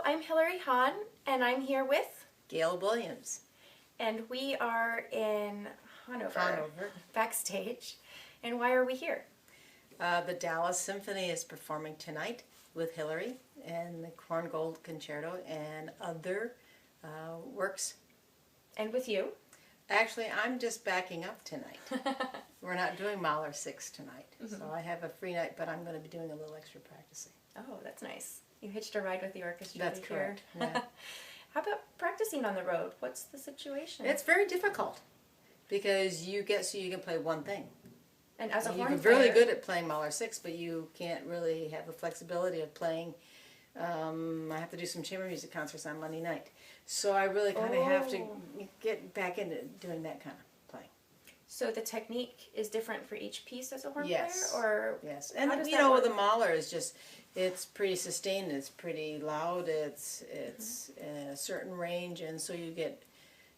I'm Hilary Hahn, and I'm here with Gail Williams. And we are in Hannover. Backstage. And why are we here? The Dallas Symphony is performing tonight with Hilary and the Korngold Concerto and other works. And with you. Actually, I'm just backing up tonight. We're not doing Mahler 6 tonight, so I have a free night, but I'm going to be doing a little extra practicing. Oh, that's nice. You hitched a ride with the orchestra. That's correct. Yeah. How about practicing on the road? What's the situation? It's very difficult because you get so you can play one thing. And as a horn you're player, really good at playing Mahler 6, but you can't really have the flexibility of playing. I have to do some chamber music concerts on Monday night, so I really kind of have to get back into doing that kind of playing. So the technique is different for each piece as a horn Yes. player, or yes, and the Mahler is just it's pretty sustained, it's pretty loud, it's in a certain range, and so you get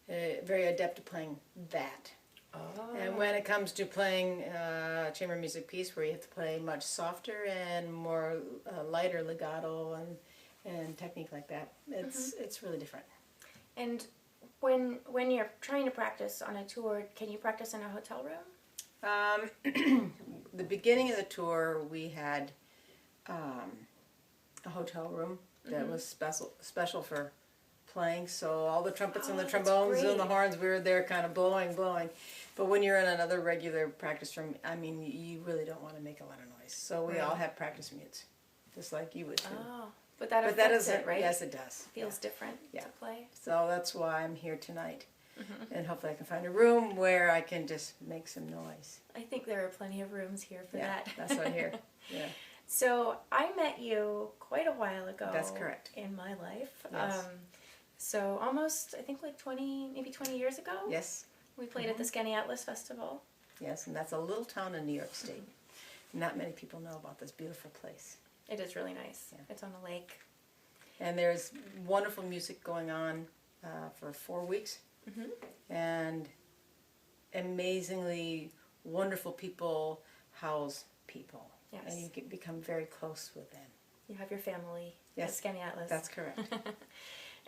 very adept at playing that. Oh. And when it comes to playing a chamber music piece where you have to play much softer and more lighter legato and technique like that, it's really different. And when you're trying to practice on a tour, can you practice in a hotel room? The beginning of the tour, we had a hotel room that was special for playing, so all the trumpets and the trombones and the horns, we were there kind of blowing. But when you're in another regular practice room, I mean, you really don't want to make a lot of noise. So we all have practice mutes, just like you would too. Oh, but that affects it, right? Yes, it does. Feels different to play. So that's why I'm here tonight. And hopefully I can find a room where I can just make some noise. I think there are plenty of rooms here for that. That's what I hear. Yeah. So I met you quite a while ago. That's correct. In my life. Yes. So almost, I think like 20 years ago. Yes. We played at the Skinny Atlas Festival. Yes, and that's a little town in New York State. Not many people know about this beautiful place. It is really nice. Yeah. It's on a lake. And there's wonderful music going on for 4 weeks. And amazingly wonderful people house people. Yes. And you become very close with them. You have your family at Skinny Atlas. That's correct.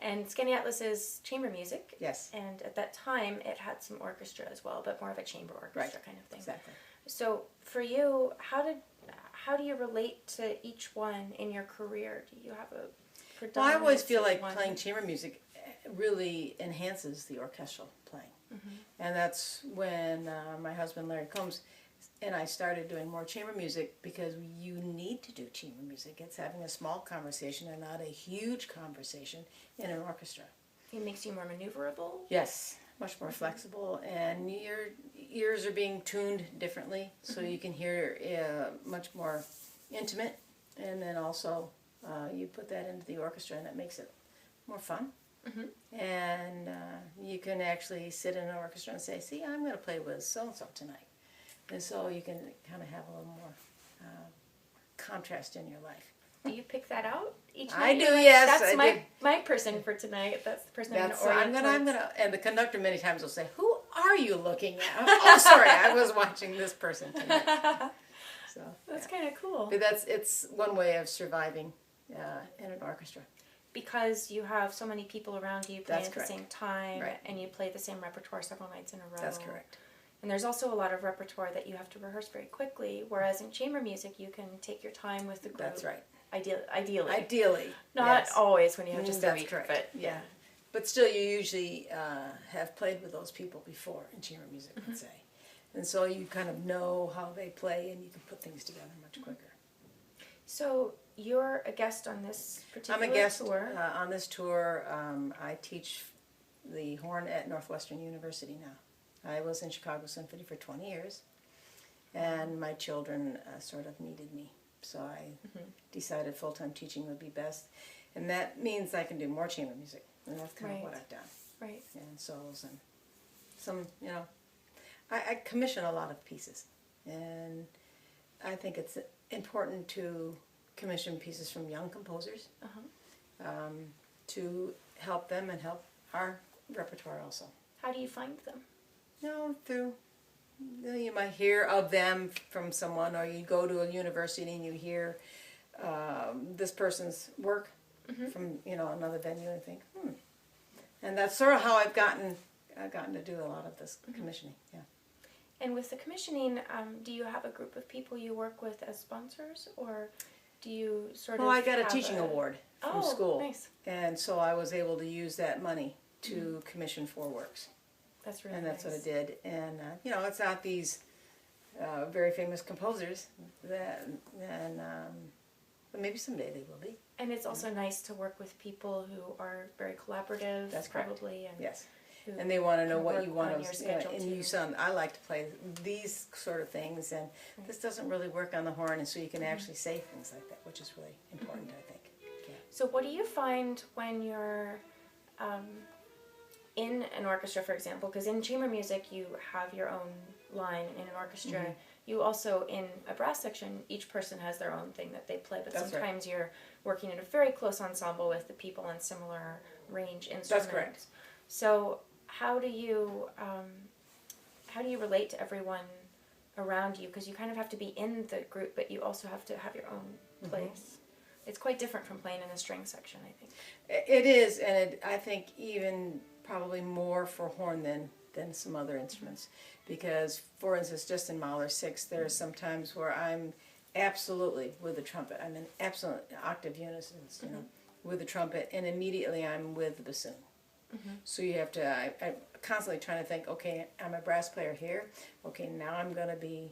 And Skinny Atlas is chamber music. Yes. And at that time, it had some orchestra as well, but more of a chamber orchestra kind of thing. Exactly. So for you, how do you relate to each one in your career? Do you have a predominance? Well, I always feel like playing chamber music really enhances the orchestral playing. And that's when my husband Larry Combs and I started doing more chamber music, because you need to do chamber music. It's having a small conversation and not a huge conversation in an orchestra. It makes you more maneuverable? Yes, much more flexible, and your ears are being tuned differently, so you can hear much more intimate, and then also you put that into the orchestra and it makes it more fun. And you can actually sit in an orchestra and say, see, I'm going to play with so-and-so tonight. And so you can kind of have a little more contrast in your life. Do you pick that out each night? I do, yes. That's my person for tonight. That's the person I'm gonna. And the conductor many times will say, "Who are you looking at?" Oh, sorry, I was watching this person tonight. So that's kind of cool. But it's one way of surviving in an orchestra. Because you have so many people around you playing at the same time, right. And you play the same repertoire several nights in a row. That's correct. And there's also a lot of repertoire that you have to rehearse very quickly, whereas in chamber music you can take your time with the group. That's right. Ideally. Not yes. always when you have just a week. Correct. But yeah. But still, you usually have played with those people before in chamber music, let's say. And so you kind of know how they play, and you can put things together much quicker. So you're a guest on this particular tour? I'm a guest on this tour. I teach the horn at Northwestern University now. I was in Chicago Symphony for 20 years, and my children sort of needed me. So I decided full-time teaching would be best. And that means I can do more chamber music. And that's kind of what I've done. Right. And solos and some, I commission a lot of pieces. And I think it's important to commission pieces from young composers to help them and help our repertoire also. How do you find them? You might hear of them from someone, or you go to a university and you hear this person's work, from another venue and think, and that's sort of how I've gotten to do a lot of this commissioning. Yeah. And with the commissioning, do you have a group of people you work with as sponsors, or do you sort of? Well, I got a teaching award from school, nice. And so I was able to use that money to commission 4 works. That's really and that's nice. what I did. And it's not these very famous composers but maybe someday they will be. And it's also nice to work with people who are very collaborative. That's correct. Probably. And yes. And they want to know what you want on your schedule and too. you sound. I like to play these sort of things, and this doesn't really work on the horn, and so you can actually say things like that, which is really important, I think. Yeah. So, what do you find when you're in an orchestra, for example? Because in chamber music, you have your own line. In an orchestra, you also, in a brass section, each person has their own thing that they play. But That's sometimes you're working in a very close ensemble with the people on similar range instruments. That's correct. So, how do you relate to everyone around you? Because you kind of have to be in the group, but you also have to have your own place. It's quite different from playing in a string section, I think. It is, and I think even probably more for horn than some other instruments. Because, for instance, just in Mahler 6, there's some times where I'm absolutely with the trumpet. I'm in absolute octave unisons, with the trumpet, and immediately I'm with the bassoon. So you have to, I'm constantly trying to think, okay, I'm a brass player here. Okay, now I'm going to be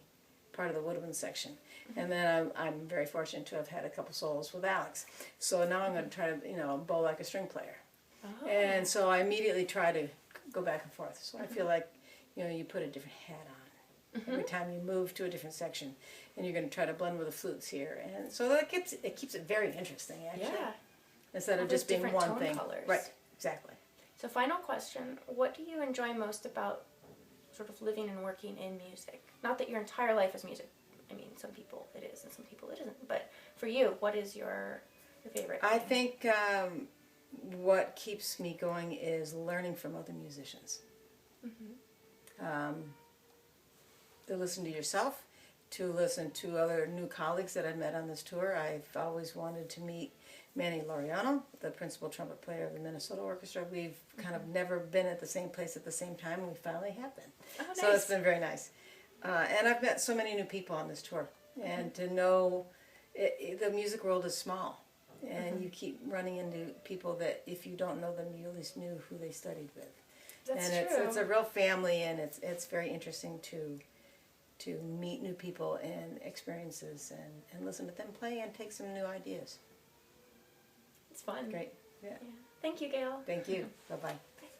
part of the woodwind section. And then I'm very fortunate to have had a couple solos with Alex. So now I'm going to try to, bow like a string player. And so I immediately try to go back and forth. So I feel like, you put a different hat on every time you move to a different section. And you're going to try to blend with the flutes here. And so it keeps it very interesting, actually. Yeah. Instead of just being one thing. Colors. Right, exactly. So final question, what do you enjoy most about sort of living and working in music? Not that your entire life is music. I mean, some people it is and some people it isn't. But for you, what is your favorite thing? I think what keeps me going is learning from other musicians. To listen to yourself, to listen to other new colleagues that I've met on this tour. I've always wanted to meet Manny Laureano, the principal trumpet player of the Minnesota Orchestra. We've kind of never been at the same place at the same time, and we finally have been. Oh, nice. So it's been very nice. And I've met so many new people on this tour. And to know the music world is small. And you keep running into people that if you don't know them, you at least knew who they studied with. That's and true. It's a real family, and it's very interesting to meet new people and experiences and listen to them play and take some new ideas. It's fun. Great. Yeah. Thank you, Gail. Thank you. Bye-bye.